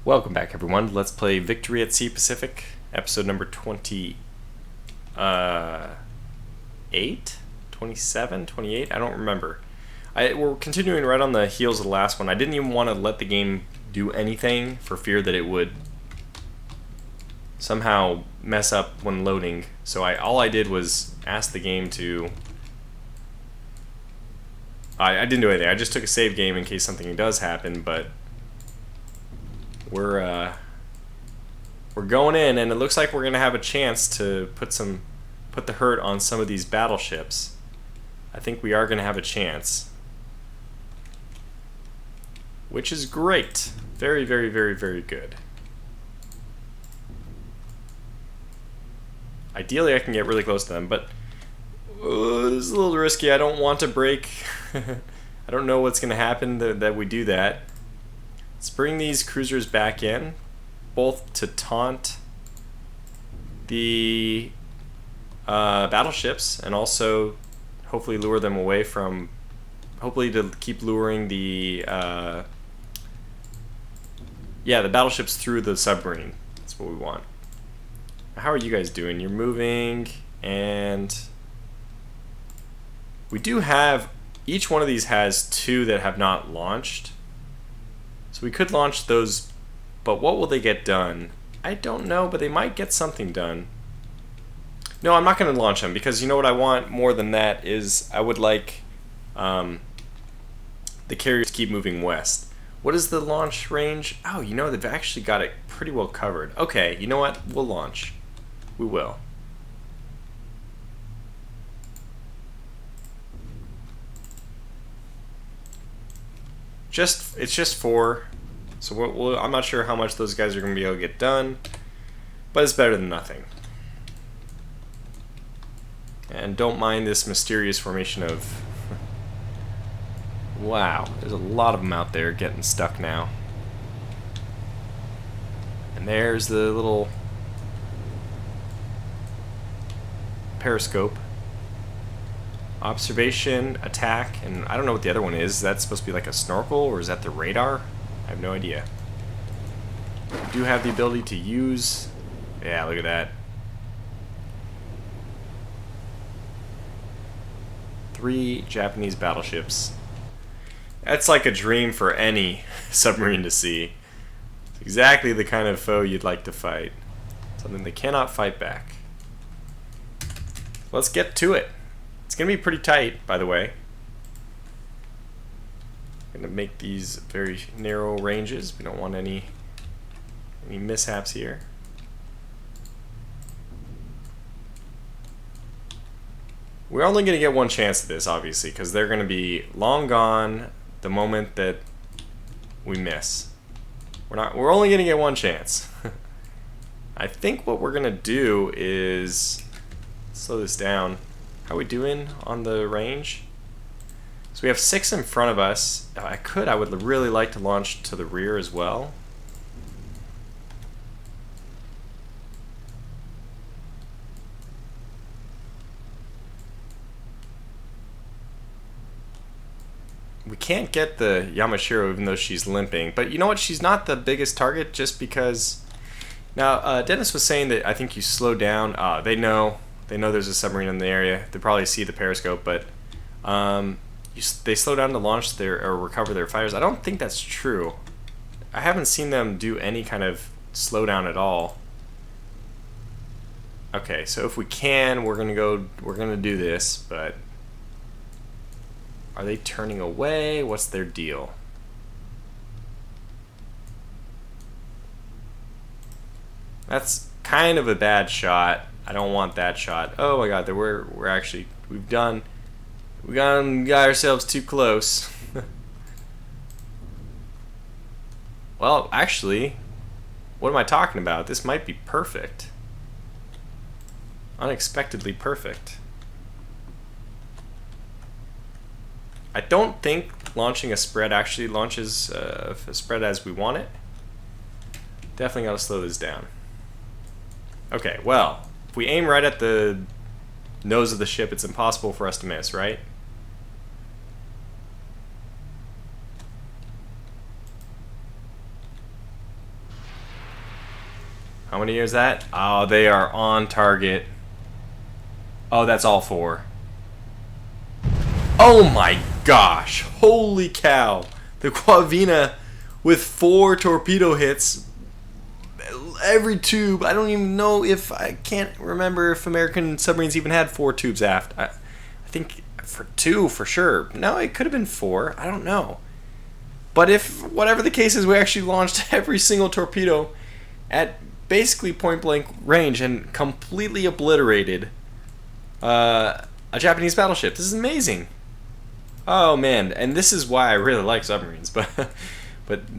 Welcome back, everyone. Let's play Victory at Sea Pacific, episode number 28? 27? 28? I don't remember. We're continuing right on the heels of the last one. I didn't even want to let the game do anything for fear that it would somehow mess up when loading. So all I did was ask the game to... I didn't do anything. I just took a save game in case something does happen, but... We're going in, and it looks like we're gonna have a chance to put the hurt on some of these battleships. I think we are gonna have a chance, which is great. Very, very, very, very good. Ideally, I can get really close to them, but this is a little risky. I don't want to break. I don't know what's gonna happen that we do that. Let's bring these cruisers back in, both to taunt the battleships and also hopefully lure them away from, hopefully to keep luring the battleships through the submarine. That's what we want. How are you guys doing? You're moving, and we do have, each one of these has two that have not launched. So we could launch those, but what will they get done? I don't know, but they might get something done. No, I'm not going to launch them, because you know what I want more than that is I would like the carriers to keep moving west. What is the launch range? Oh, you know, they've actually got it pretty well covered. Okay, you know what? We'll launch. We will. It's just 4, so I'm not sure how much those guys are going to be able to get done, but it's better than nothing. And don't mind this mysterious formation of... Wow, there's a lot of them out there getting stuck now. And there's the little periscope. Observation, attack, and I don't know what the other one is. Is that supposed to be like a snorkel, or is that the radar? I have no idea. We do have the ability to use... Yeah, look at that. 3 Japanese battleships. That's like a dream for any submarine to see. It's exactly the kind of foe you'd like to fight. Something they cannot fight back. Let's get to it. It's going to be pretty tight, by the way. I'm going to make these very narrow ranges. We don't want any mishaps here. We're only going to get one chance at this, obviously, because they're going to be long gone the moment that we miss. We're only going to get one chance. I think what we're going to do is slow this down. How are we doing on the range? So we have 6 in front of us. I would really like to launch to the rear as well. We can't get the Yamashiro even though she's limping. But you know what? She's not the biggest target just because... Now, Dennis was saying that I think you slow down. They know there's a submarine in the area. They probably see the periscope, but they slow down to launch or recover their fighters. I don't think that's true. I haven't seen them do any kind of slowdown at all. Okay, so if we can, we're gonna do this, but are they turning away? What's their deal? That's kind of a bad shot. I don't want that shot. Oh my god, we got ourselves too close. Well, actually, what am I talking about? This might be perfect. Unexpectedly perfect. I don't think launching a spread actually launches a spread as we want it. Definitely gotta slow this down. Okay, well, if we aim right at the nose of the ship, it's impossible for us to miss, right? How many is that? Oh, they are on target. Oh, that's all 4. Oh my gosh. Holy cow. The Quavina with 4 torpedo hits. Every tube. I don't even know if... I can't remember if American submarines even had 4 tubes aft. I think for 2 for sure. No, it could have been 4. I don't know. But if, whatever the case is, we actually launched every single torpedo at basically point blank range and completely obliterated a Japanese battleship. This is amazing. Oh man, and this is why I really like submarines, but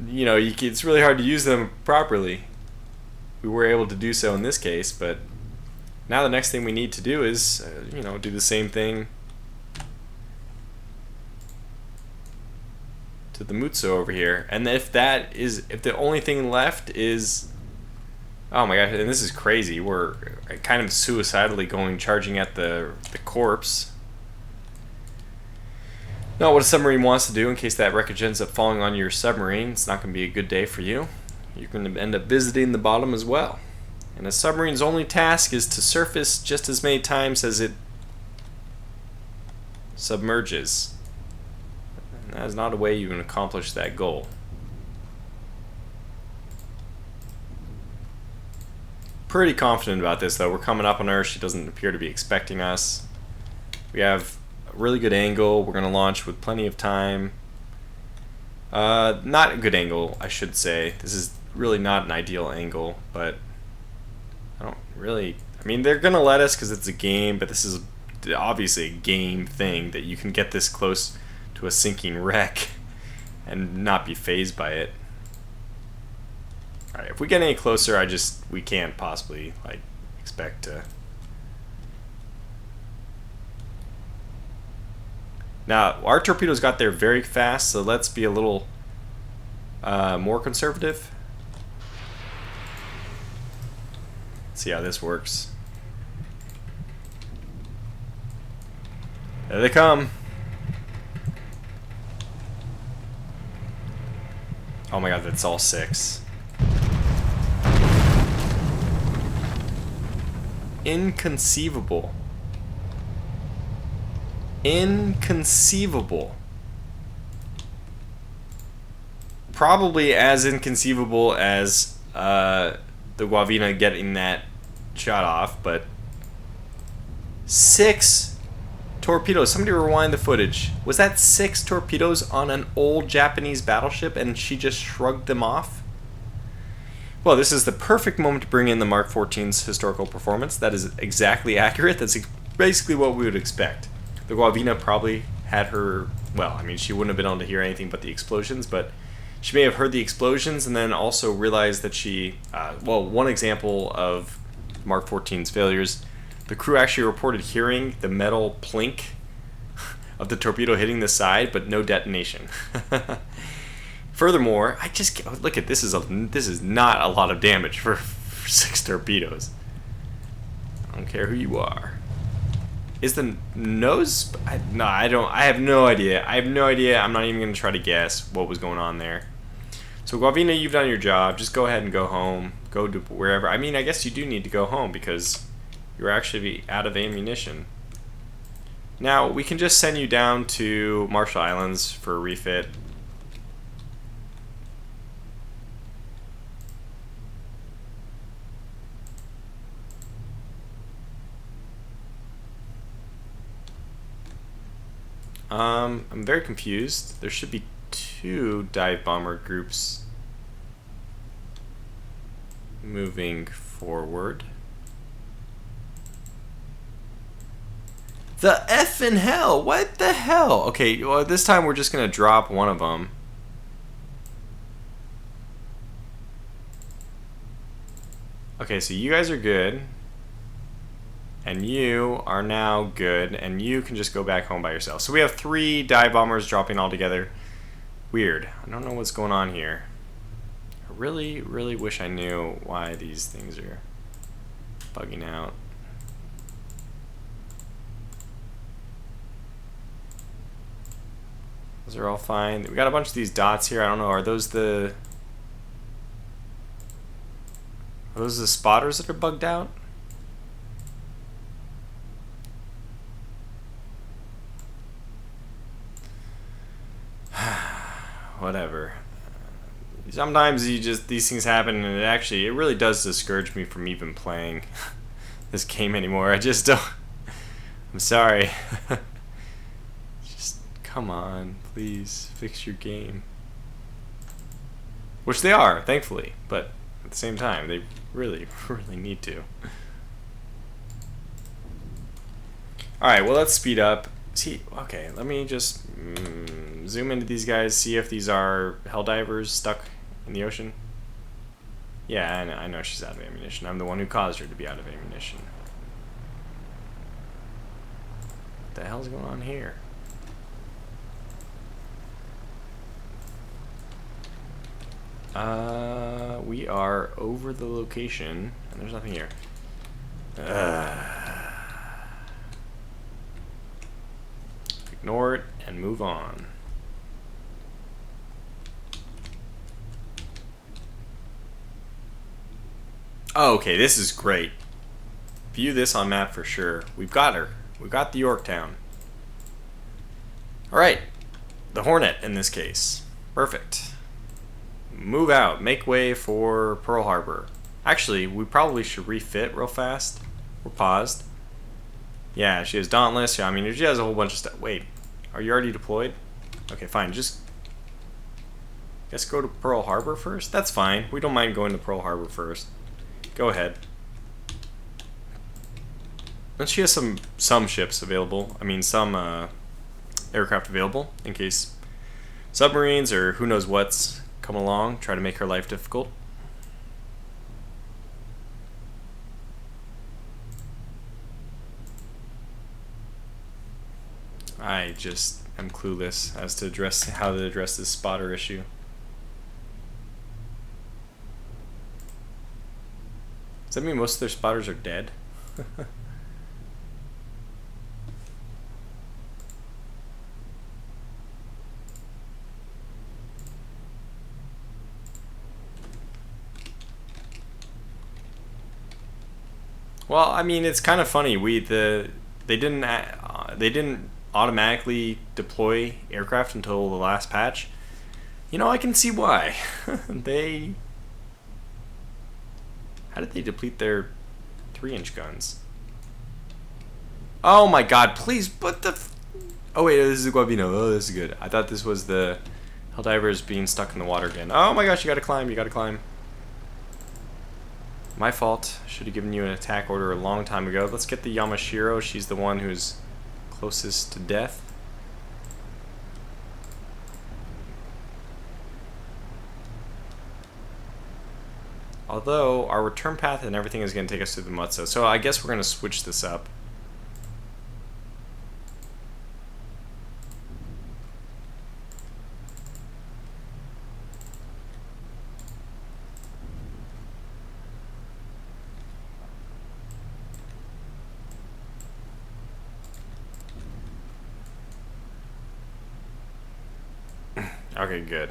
you know, it's really hard to use them properly. We were able to do so in this case, but now the next thing we need to do is you know, do the same thing to the Mutsu over here. And if the only thing left is, oh my gosh, and this is crazy, we're kind of suicidally charging at the corpse. Not what a submarine wants to do. In case that wreckage ends up falling on your submarine, it's not going to be a good day for you. You're going to end up visiting the bottom as well. And a submarine's only task is to surface just as many times as it submerges. And that is not a way you can accomplish that goal. Pretty confident about this though. We're coming up on her. She doesn't appear to be expecting us. We have a really good angle. We're going to launch with plenty of time. Not a good angle, I should say. This is really not an ideal angle, but I don't really... I mean, they're going to let us because it's a game, but this is obviously a game thing that you can get this close to a sinking wreck and not be fazed by it. Alright, if we get any closer, we can't possibly, like, expect to... Now, our torpedoes got there very fast, so let's be a little more conservative. Let's see how this works. There they come. Oh my god, that's all 6. Inconceivable. Inconceivable. Probably as inconceivable as the Guavina getting that shot off, but 6 torpedoes. Somebody rewind the footage. Was that 6 torpedoes on an old Japanese battleship and she just shrugged them off? Well, this is the perfect moment to bring in the Mark 14's historical performance. That is exactly accurate. That's basically what we would expect. The Guavina probably had her, well, I mean, she wouldn't have been able to hear anything but the explosions, but she may have heard the explosions and then also realized that she, well, one example of Mark 14's failures, the crew actually reported hearing the metal plink of the torpedo hitting the side, but no detonation. Furthermore, look at this. This is not a lot of damage for 6 torpedoes. I don't care who you are. Is the nose? No, I don't. I have no idea. I have no idea. I'm not even going to try to guess what was going on there. So Guavina, you've done your job. Just go ahead and go home. Go to wherever. I mean, I guess you do need to go home because you're actually out of ammunition. Now, we can just send you down to Marshall Islands for a refit. I'm very confused. There should be 2 dive bomber groups moving forward. The F in hell! What the hell? Okay, well, this time we're just gonna drop one of them. Okay, so you guys are good. And you are now good, and you can just go back home by yourself. So we have 3 dive bombers dropping all together. Weird. I don't know what's going on here. I really, really wish I knew why these things are bugging out. Those are all fine. We got a bunch of these dots here. I don't know. Are those the... Are those the spotters that are bugged out? Whatever. Sometimes these things happen, and it really does discourage me from even playing this game anymore. I just don't. I'm sorry. Just come on, please fix your game. Which they are, thankfully, but at the same time, they really, really need to. Alright, well, let's speed up. See, okay, let me just zoom into these guys, see if these are Helldivers stuck in the ocean. Yeah, I know she's out of ammunition. I'm the one who caused her to be out of ammunition. What the hell's going on here? We are over the location, and there's nothing here. Ignore it and move on. Oh, okay, this is great. View this on map for sure. We've got her. We got the Yorktown. Alright. The Hornet in this case. Perfect. Move out. Make way for Pearl Harbor. Actually, we probably should refit real fast. We're paused. Yeah, she has Dauntless. I mean, she has a whole bunch of stuff. Wait, are you already deployed? Okay, fine. Just guess go to Pearl Harbor first. That's fine. We don't mind going to Pearl Harbor first. Go ahead. And she has some ships available. I mean, some aircraft available in case submarines or who knows what's come along, try to make her life difficult. I just am clueless as to how to address this spotter issue. Does that mean most of their spotters are dead? Well, I mean, it's kind of funny. They didn't automatically deploy aircraft until the last patch. You know, I can see why. How did they deplete their 3-inch guns? Oh my god, please, what the oh wait, this is Guavino. Oh, this is good. I thought this was the Helldivers being stuck in the water again. Oh my gosh, you gotta climb, you gotta climb. My fault. Should have given you an attack order a long time ago. Let's get the Yamashiro. She's the one who's closest to death. Although, our return path and everything is going to take us to the Mutsu. So I guess we're going to switch this up. Okay, good.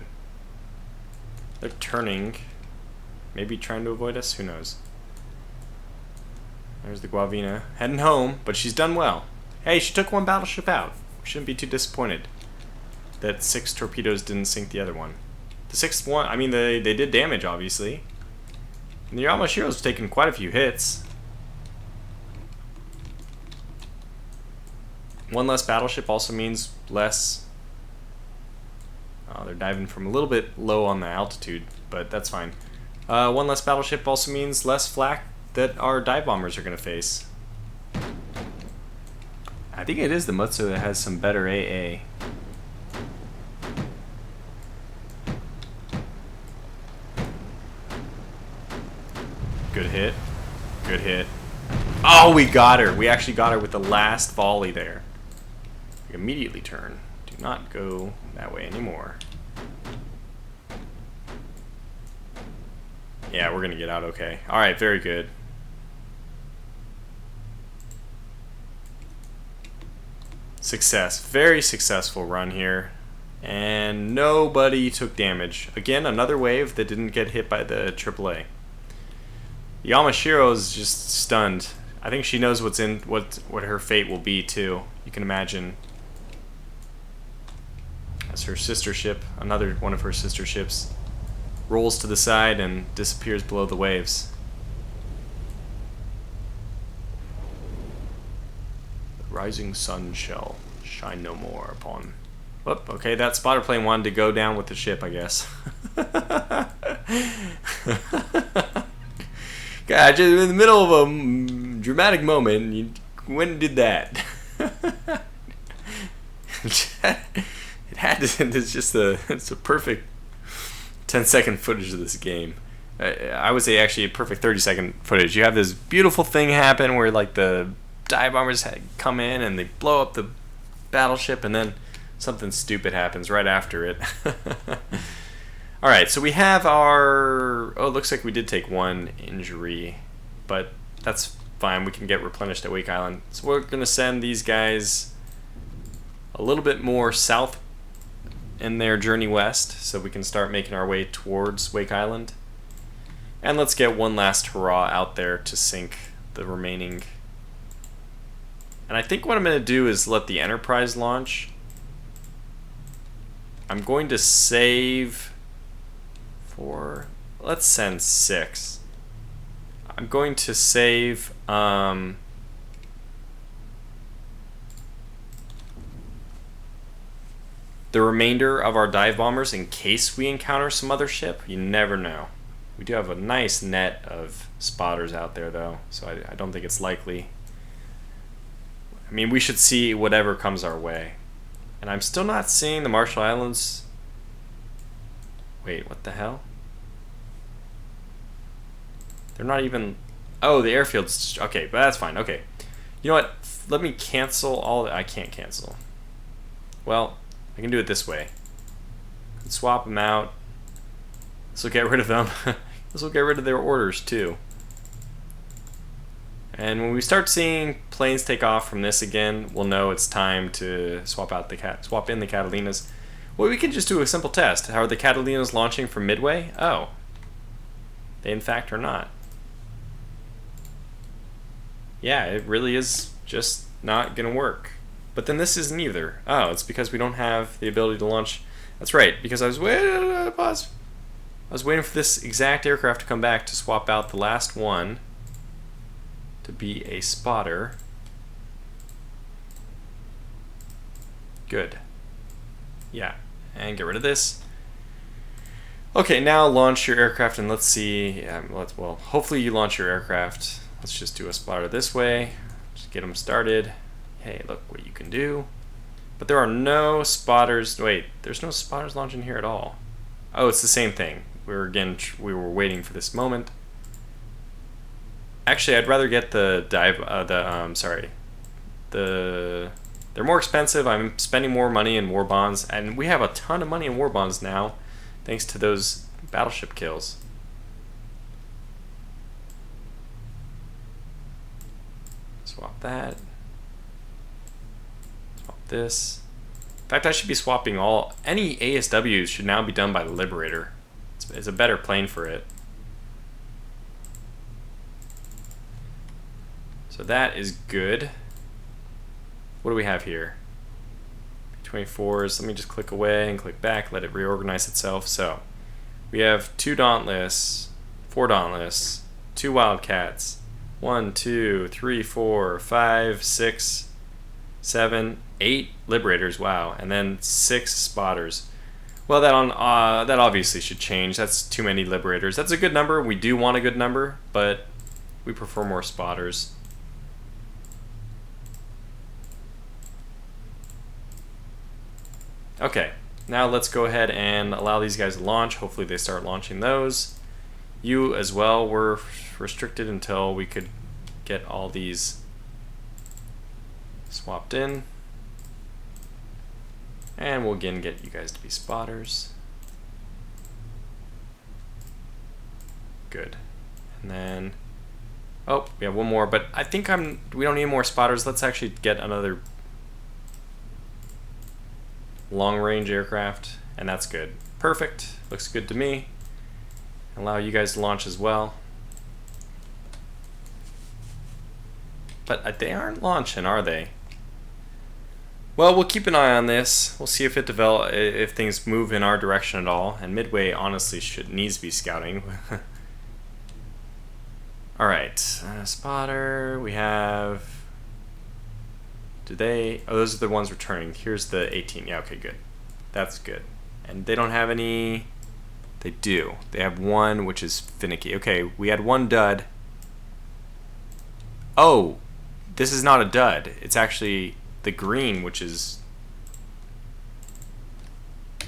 They're turning. Maybe trying to avoid us? Who knows? There's the Guavina. Heading home, but she's done well. Hey, she took one battleship out. Shouldn't be too disappointed that 6 torpedoes didn't sink the other one. The 6th one, I mean, they did damage, obviously. And the Yamashiro's taken quite a few hits. One less battleship also means less. Oh, they're diving from a little bit low on the altitude, but that's fine. One less battleship also means less flak that our dive bombers are going to face. I think it is the Mutsu that has some better AA. Good hit. Good hit. Oh, we got her. We actually got her with the last volley there. We immediately turn. Do not go that way anymore. Yeah, we're going to get out okay. Alright, very good. Success. Very successful run here. And nobody took damage. Again, another wave that didn't get hit by the AAA. Yamashiro is just stunned. I think she knows what her fate will be too. You can imagine. As her sister ship, another one of her sister ships, rolls to the side and disappears below the waves. The rising sun shall shine no more upon. Whoop, okay, that spotter plane wanted to go down with the ship, I guess. God, just in the middle of a dramatic moment, you went and did that. It had to. It's a perfect 10-second footage of this game. I would say actually a perfect 30-second footage. You have this beautiful thing happen where like the dive bombers come in and they blow up the battleship, and then something stupid happens right after it. Alright, so we have our... Oh, it looks like we did take one injury, but that's fine. We can get replenished at Wake Island. So we're going to send these guys a little bit more south in their journey west, so we can start making our way towards Wake Island. And let's get one last hurrah out there to sink the remaining... And I think what I'm going to do is let the Enterprise launch. I'm going to save... Let's send 6. I'm going to save the remainder of our dive bombers in case we encounter some other ship. You never know. We do have a nice net of spotters out there though, so I don't think it's likely. I mean, we should see whatever comes our way. And I'm still not seeing the Marshall Islands. Wait, what the hell? They're not even... Oh, the airfield's... Okay, but that's fine. Okay. You know what? Let me cancel all... I can't cancel. Well, I can do it this way. Swap them out. This will get rid of them. This will get rid of their orders, too. And when we start seeing planes take off from this again, we'll know it's time to swap in the Catalinas. Well, we can just do a simple test. How are the Catalinas launching from Midway? Oh. They in fact are not. Yeah, it really is just not gonna work. But then this isn't either. Oh, it's because we don't have the ability to launch. That's right, because I was waiting. Pause. I was waiting for this exact aircraft to come back to swap out the last one to be a spotter. Good. Yeah, and get rid of this. Okay, now launch your aircraft, and let's see. Well, hopefully you launch your aircraft. Let's just do a spotter this way. Just get them started. Hey, look what you can do. But there are no spotters. Wait, there's no spotters launching here at all. Oh, it's the same thing. We were waiting for this moment. Actually, I'd rather get the they're more expensive. I'm spending more money in war bonds, and we have a ton of money in war bonds now, thanks to those battleship kills. Swap that. Swap this. In fact, I should be swapping any ASWs should now be done by the Liberator. It's a better plane for it. So that is good. What do we have here? P-24s. Let me just click away and click back, let it reorganize itself. So we have 2 Dauntless, 4 Dauntless, 2 Wildcats, 1, 2, 3, 4, 5, 6, 7, 8 Liberators, wow, and then 6 Spotters. Well, that obviously should change. That's too many Liberators. That's a good number. We do want a good number, but we prefer more Spotters. Okay, now let's go ahead and allow these guys to launch. Hopefully they start launching those. You as well were restricted until we could get all these swapped in. And we'll again get you guys to be spotters. Good. And then, oh, we have one more, but I think we don't need more spotters. Let's actually get another long-range aircraft, and that's good. Perfect. Looks good to me. Allow you guys to launch as well. But they aren't launching, are they? Well, we'll keep an eye on this. We'll see if if things move in our direction at all. And Midway honestly needs to be scouting. All right, spotter. We have. Do they? Oh, those are the ones returning. Here's the 18. Yeah, okay, good. That's good. And they don't have any. They do. They have one, which is finicky. Okay, we had one dud. Oh, this is not a dud. It's actually the green, which is...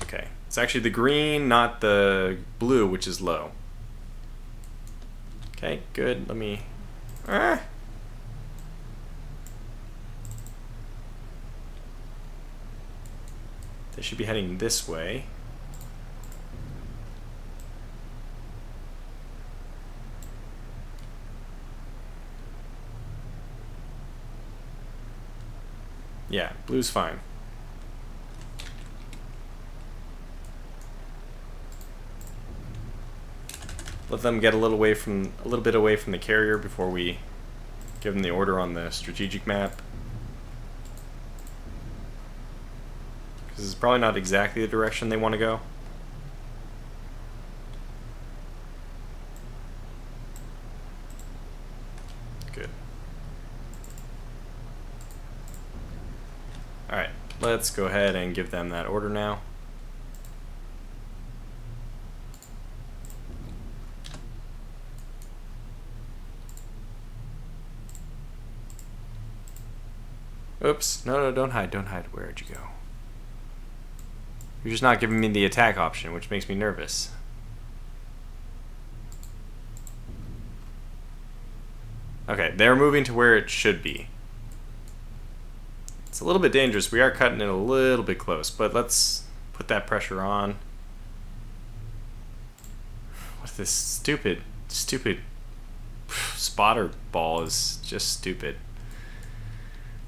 Okay. It's actually the green, not the blue, which is low. Okay, good. Let me... They should be heading this way. Yeah, blue's fine. Let them get a little bit away from the carrier before we give them the order on the strategic map. Because it's probably not exactly the direction they want to go. Good. Alright, let's go ahead and give them that order now. Oops, no, don't hide, Where'd you go? You're just not giving me the attack option, which makes me nervous. Okay, they're moving to where it should be. It's a little bit dangerous. We are cutting it a little bit close, but let's put that pressure on. What this stupid spotter ball is just stupid.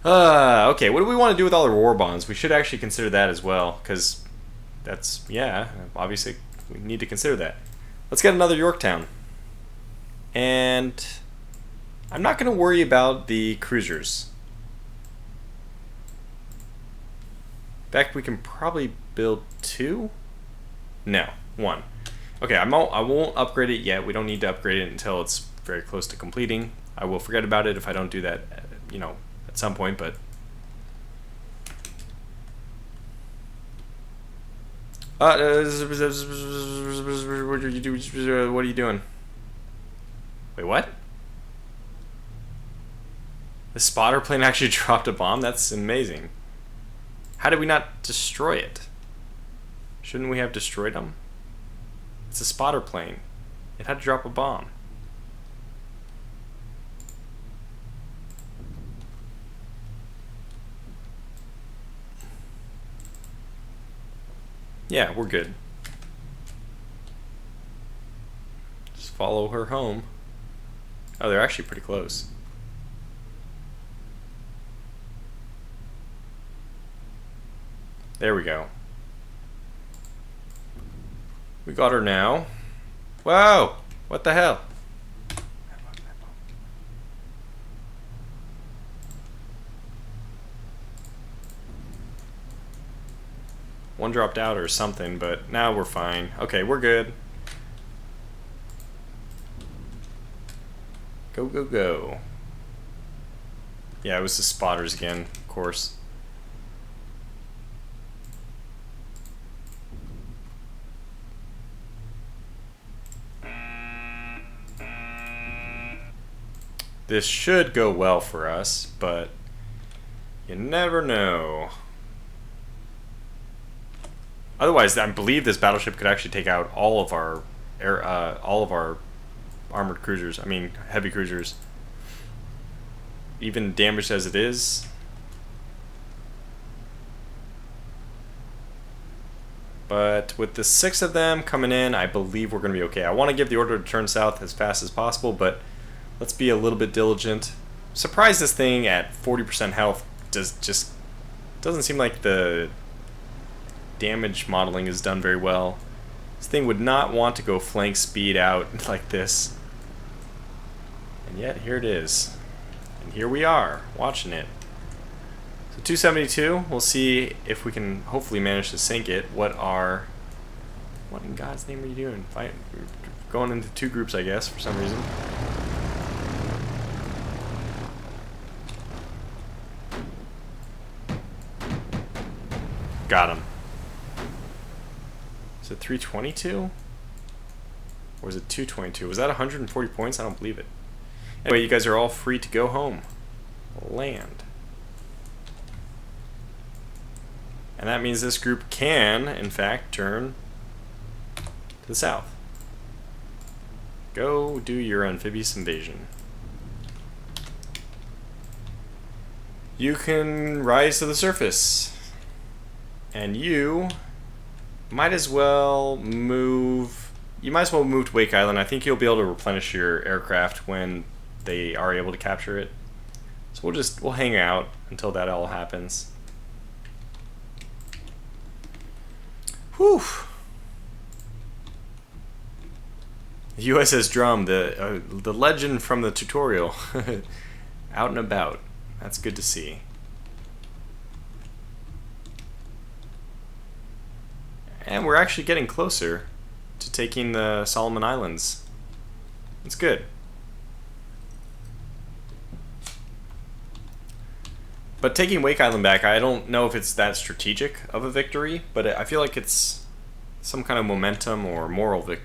Okay, what do we want to do with all our war bonds? We should actually consider that as well, because that's, yeah, obviously we need to consider that. Let's get another Yorktown. And I'm not going to worry about the cruisers. In fact, we can probably build 2? No, 1. Okay, I won't upgrade it yet. We don't need to upgrade it until it's very close to completing. I will forget about it if I don't do that, you know, at some point, but... what are you doing? Wait, what? The spotter plane actually dropped a bomb? That's amazing. How did we not destroy it? Shouldn't we have destroyed them? It's a spotter plane. It had to drop a bomb. Yeah, we're good. Just follow her home. Oh, they're actually pretty close. There we go. We got her now. Whoa! What the hell? One dropped out or something, but now we're fine. Okay, we're good. Go, go, go. Yeah, it was the spotters again, of course. This should go well for us, but you never know. Otherwise, I believe this battleship could actually take out all of our armored cruisers. I mean, heavy cruisers. Even damaged as it is. But with the 6 of them coming in, I believe we're going to be okay. I want to give the order to turn south as fast as possible, but let's be a little bit diligent. Surprised this thing at 40% health just doesn't seem like the damage modeling is done very well. This thing would not want to go flank speed out like this. And yet, here it is. And here we are, watching it. So 272, we'll see if we can hopefully manage to sink it. What in God's name are you doing? Going into two groups, I guess, for some reason. Got him. Is it 322? Or was it 222? Was that 140 points? I don't believe it. Anyway, you guys are all free to go home. Land. And that means this group can, in fact, turn to the south. Go do your amphibious invasion. You can rise to the surface. And you might as well move... You might as well move to Wake Island. I think you'll be able to replenish your aircraft when they are able to capture it. So we'll hang out until that all happens. Whew. The USS Drum, the legend from the tutorial, out and about. That's good to see. And we're actually getting closer to taking the Solomon Islands. It's good. But taking Wake Island back, I don't know if it's that strategic of a victory, but I feel like it's some kind of momentum or morale.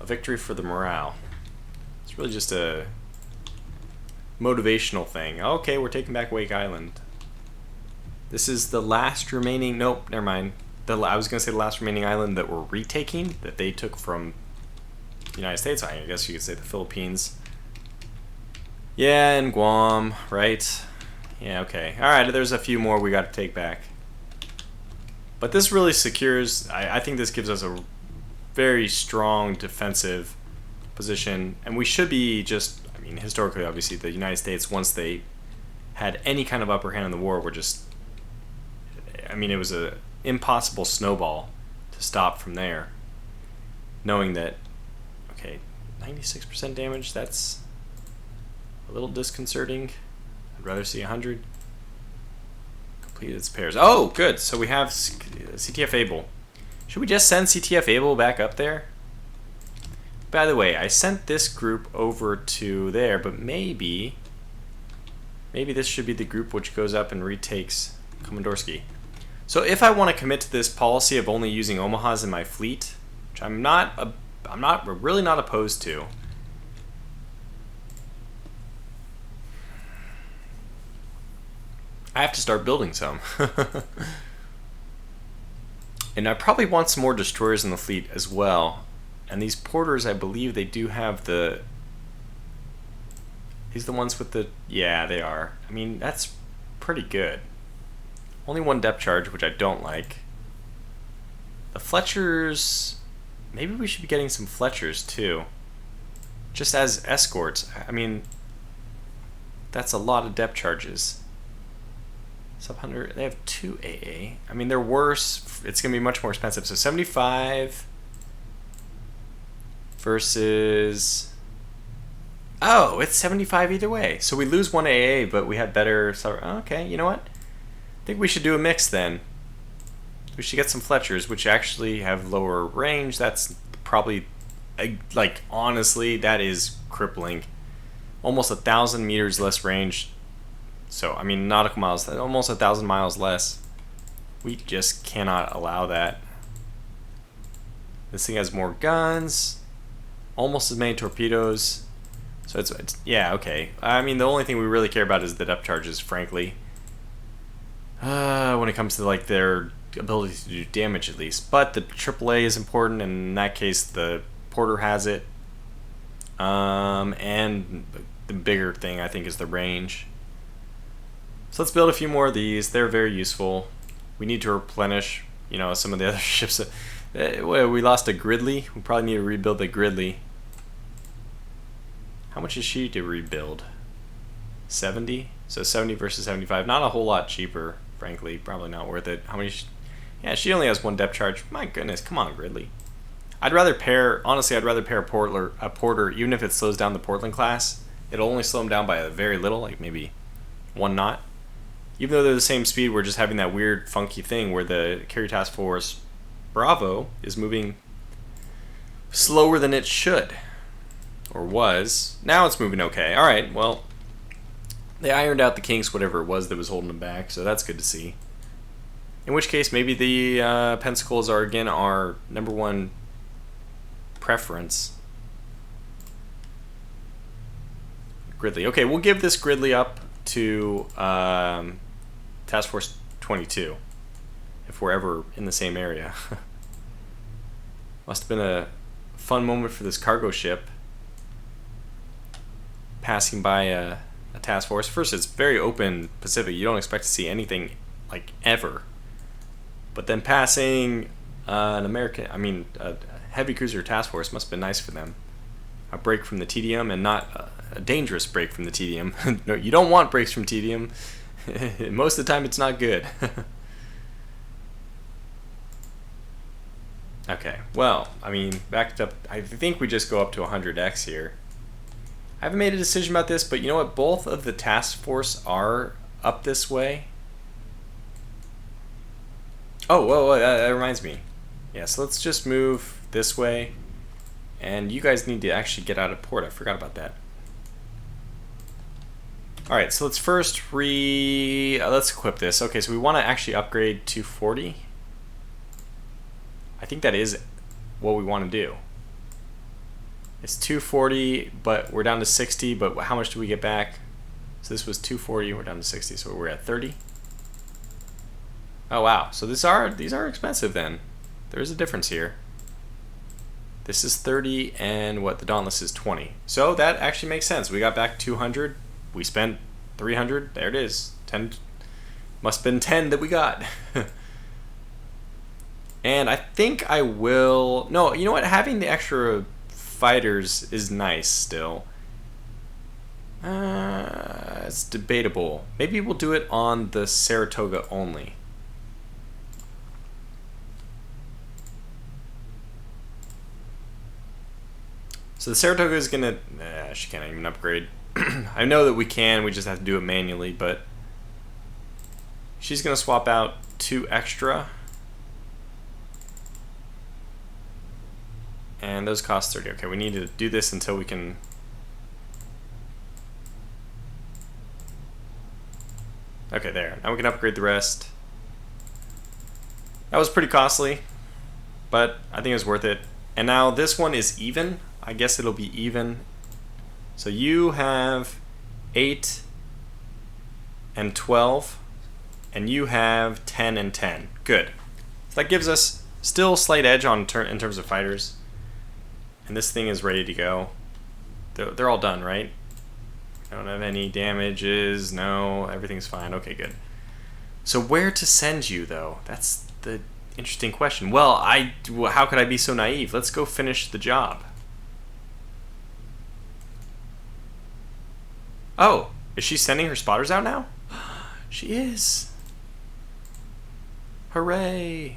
A victory for the morale. It's really just a motivational thing. Okay, we're taking back Wake Island. This is the last remaining... Nope, never mind. I was going to say the last remaining island that we're retaking, that they took from the United States. I guess you could say the Philippines. Yeah, and Guam, right? Yeah, okay. Alright, there's a few more we got to take back. But this really secures... I think this gives us a very strong defensive position. And we should be just... I mean, historically, obviously, the United States, once they had any kind of upper hand in the war, were just... I mean, it was an impossible snowball to stop from there. Knowing that... Okay, 96% damage, that's... a little disconcerting. I'd rather see 100. Completed its pairs. Oh, good. So we have CTF Able. Should we just send CTF Able back up there? By the way, I sent this group over to there, but maybe this should be the group which goes up and retakes Komandorsky. So if I want to commit to this policy of only using Omahas in my fleet, which I'm really not opposed to. I have to start building some. And I probably want some more destroyers in the fleet as well. And these porters, I believe they do have the... These the ones with the... Yeah, they are. I mean, that's pretty good. Only one depth charge, which I don't like. The Fletchers... Maybe we should be getting some Fletchers, too. Just as escorts. I mean, that's a lot of depth charges. Sub 100, they have 2 AA. I mean, they're worse. It's going to be much more expensive. So 75 versus... Oh, it's 75 either way. So we lose 1 AA, but we had better... Okay, you know what? I think we should do a mix then. We should get some Fletchers, which actually have lower range. That's probably... Like, honestly, that is crippling. Almost 1,000 meters less range. So, I mean, nautical miles, almost 1,000 miles less. We just cannot allow that. This thing has more guns, almost as many torpedoes. So it's yeah, okay. I mean, the only thing we really care about is the depth charges, frankly. When it comes to like their ability to do damage, at least. But the AAA is important, and in that case, the Porter has it. And the bigger thing, I think, is the range. So let's build a few more of these. They're very useful. We need to replenish, you know, some of the other ships. We lost a Gridley. We probably need to rebuild the Gridley. How much is she to rebuild? 70? So 70 versus 75. Not a whole lot cheaper, frankly. Probably not worth it. How many? Yeah, she only has 1 depth charge. My goodness, come on, Gridley. I'd rather pair, honestly, I'd rather pair a porter, even if it slows down the Portland class. It'll only slow them down by a very little, like maybe 1 knot. Even though they're the same speed, we're just having that weird, funky thing where the Carrier Task Force Bravo is moving slower than it should. Or was. Now it's moving okay. Alright, well, they ironed out the kinks, whatever it was that was holding them back, so that's good to see. In which case, maybe the Pensacles are, again, our #1 preference. Gridley. Okay, we'll give this Gridley up to Task Force 22, if we're ever in the same area. Must have been a fun moment for this cargo ship, passing by a task force. First, it's very open Pacific. You don't expect to see anything, like, ever. But then passing a heavy cruiser task force must have been nice for them. A break from the tedium, and not a dangerous break from the tedium. No, you don't want breaks from tedium. Most of the time, it's not good. Okay, well, I mean, backed up. I think we just go up to 100x here. I haven't made a decision about this, but you know what? Both of the task force are up this way. Oh, whoa, that reminds me. Yeah, so let's just move this way. And you guys need to actually get out of port. I forgot about that. Alright, so let's first let's equip this. Okay, so we want to actually upgrade to 40. I think that is what we want to do. It's 240, but we're down to 60, but how much do we get back? So this was 240, we're down to 60, so we're at 30. Oh wow, so these are expensive then. There is a difference here. This is 30, and what, the Dauntless is 20. So that actually makes sense. We got back 200, we spent 300, there it is. 10, must have been 10 that we got. And I think I will, no, you know what, having the extra fighters is nice still. It's debatable. Maybe we'll do it on the Saratoga only. So the Saratoga is gonna, she can't even upgrade. I know that we can, we just have to do it manually, but she's gonna swap out 2 extra. And those cost 30. Okay, we need to do this until we can... Okay, there. Now we can upgrade the rest. That was pretty costly, but I think it was worth it. And now this one is even. I guess it'll be even. So you have 8 and 12, and you have 10 and 10. Good. So that gives us still slight edge on in terms of fighters. And this thing is ready to go. They're all done, right? I don't have any damages. No, everything's fine. Okay, good. So where to send you, though? That's the interesting question. Well, how could I be so naive? Let's go finish the job. Oh, is she sending her spotters out now? She is. Hooray.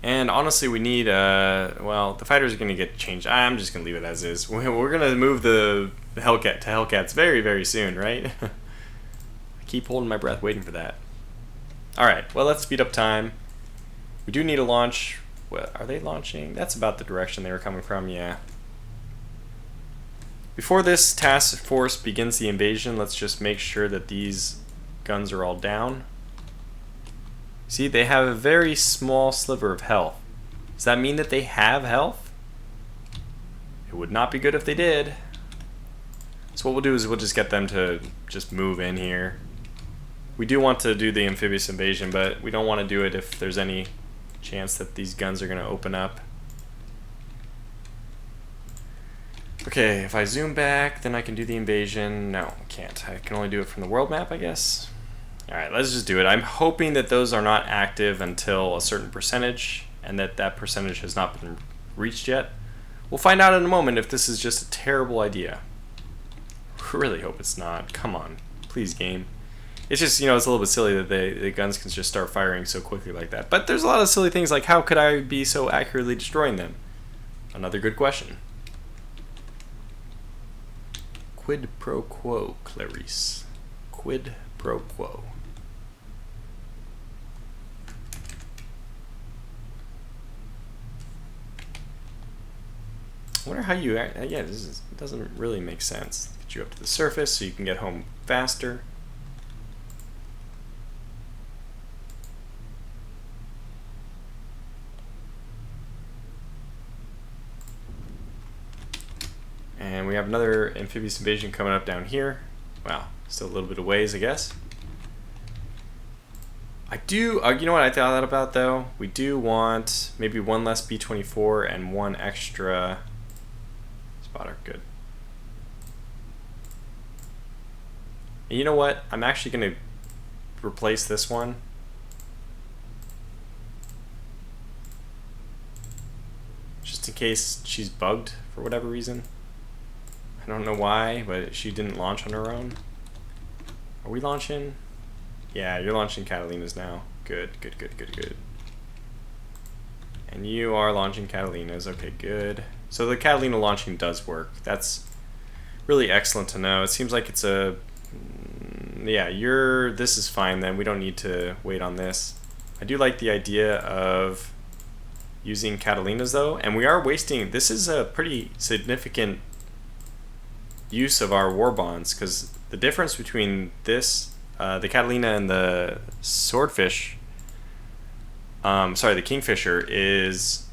And honestly, we need, well, the fighters are going to get changed. I'm just going to leave it as is. We're going to move the Hellcat to Hellcats very, very soon, right? I keep holding my breath waiting for that. Alright, well, let's speed up time. We do need a launch. Well, are they launching? That's about the direction they were coming from, yeah. Before this task force begins the invasion, let's just make sure that these guns are all down. See, they have a very small sliver of health. Does that mean that they have health? It would not be good if they did. So what we'll do is we'll just get them to just move in here. We do want to do the amphibious invasion, but we don't want to do it if there's any chance that these guns are going to open up. Okay, if I zoom back, then I can do the invasion. No, I can't. I can only do it from the world map, I guess. Alright, let's just do it. I'm hoping that those are not active until a certain percentage, and that percentage has not been reached yet. We'll find out in a moment if this is just a terrible idea. Really hope it's not. Come on. Please, game. It's just, it's a little bit silly that the guns can just start firing so quickly like that. But there's a lot of silly things like, how could I be so accurately destroying them? Another good question. Quid pro quo, Clarice. Quid pro quo. I wonder how you yeah, doesn't really make sense. Get you up to the surface so you can get home faster. And we have another amphibious invasion coming up down here. Wow, still a little bit of ways, I guess. I do, you know what I thought about though? We do want maybe one less B-24 and one extra spotter. Good. And you know what? I'm actually going to replace this one. Just in case she's bugged for whatever reason. I don't know why, but she didn't launch on her own. Are we launching? Yeah, you're launching Catalinas now. Good, good, good, good, good. And you are launching Catalinas. Okay, good. So the Catalina launching does work. That's really excellent to know. It seems like it's a... Yeah, this is fine then. We don't need to wait on this. I do like the idea of using Catalinas though, and we are wasting... This is a pretty significant use of our war bonds, because the difference between this, the Catalina and the Swordfish, sorry, the Kingfisher is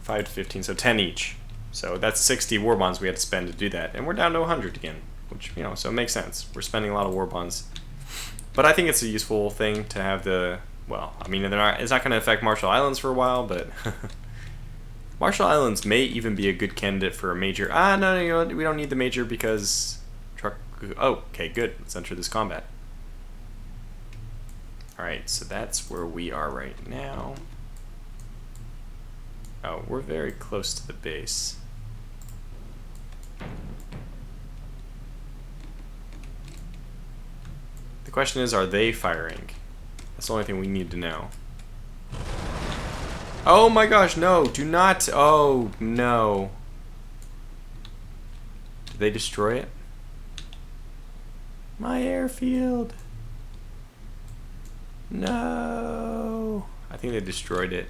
5 to 15, so 10 each. So that's 60 war bonds we had to spend to do that, and we're down to 100 again, which, so it makes sense. We're spending a lot of war bonds, but I think it's a useful thing to have the, well, I mean, it's not going to affect Marshall Islands for a while, but Marshall Islands may even be a good candidate for a major. No, we don't need the major because truck. Oh, okay, good. Let's enter this combat. All right, so that's where we are right now. Oh, we're very close to the base. The question is, are they firing? That's the only thing we need to know. Oh my gosh, no, do not. Oh, no. Did they destroy it? My airfield. No. I think they destroyed it.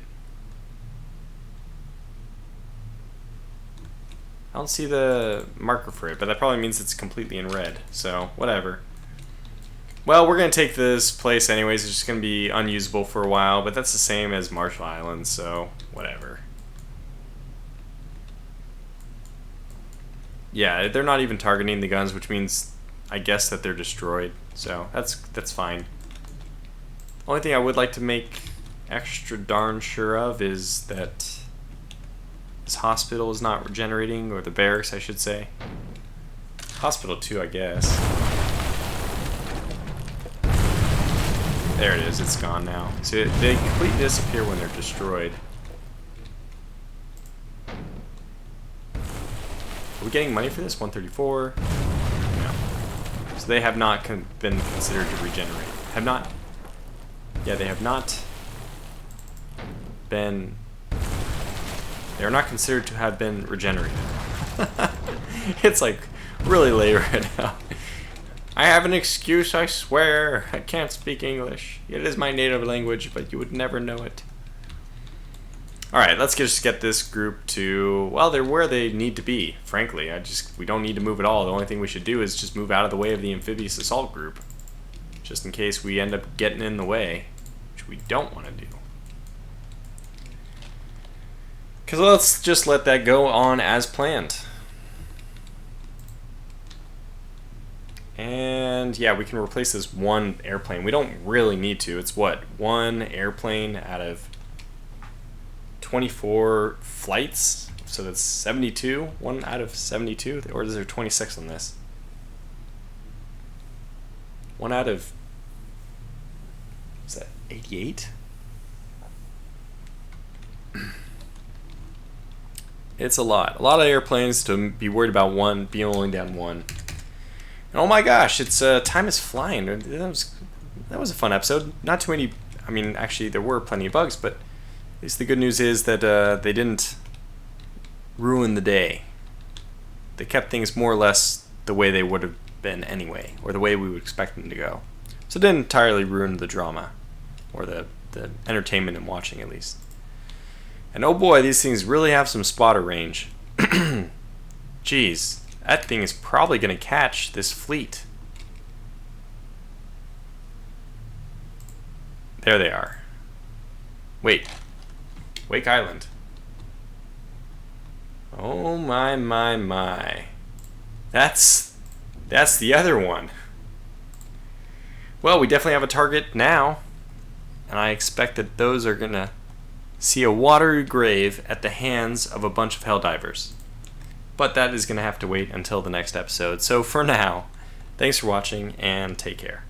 I don't see the marker for it, but that probably means it's completely in red, so whatever. Well, we're going to take this place anyways. It's just going to be unusable for a while, but that's the same as Marshall Islands, so whatever. Yeah, they're not even targeting the guns, which means I guess that they're destroyed, so that's fine. Only thing I would like to make extra darn sure of is that this hospital is not regenerating, or the barracks, I should say. Hospital too, I guess. There it is, it's gone now. So they completely disappear when they're destroyed. Are we getting money for this? 134? No. So they have not been considered to regenerate. Have not? Yeah, they have not been... They are not considered to have been regenerated. It's like really late right now. I have an excuse, I swear. I can't speak English. It is my native language, but you would never know it. Alright, let's just get this group to... Well, they're where they need to be, frankly. We don't need to move at all. The only thing we should do is just move out of the way of the amphibious assault group. Just in case we end up getting in the way, which we don't want to do. Because let's just let that go on as planned. And yeah, we can replace this one airplane. We don't really need to. It's what? One airplane out of 24 flights? So that's 72? One out of 72? Or is there 26 on this? One out of... Is that 88? It's a lot. A lot of airplanes to be worried about one, being only down one. Oh my gosh, it's time is flying. That was a fun episode. Not too many. I mean, actually, there were plenty of bugs, but at least the good news is that they didn't ruin the day. They kept things more or less the way they would have been anyway, or the way we would expect them to go. So it didn't entirely ruin the drama, or the entertainment in watching, at least. And oh boy, these things really have some spotter range. Jeez, that thing is probably going to catch this fleet. There they are. Wait. Wake Island. Oh my, my, my. That's the other one. Well, we definitely have a target now. And I expect that those are going to see a watery grave at the hands of a bunch of Helldivers. But that is going to have to wait until the next episode. So for now, thanks for watching and take care.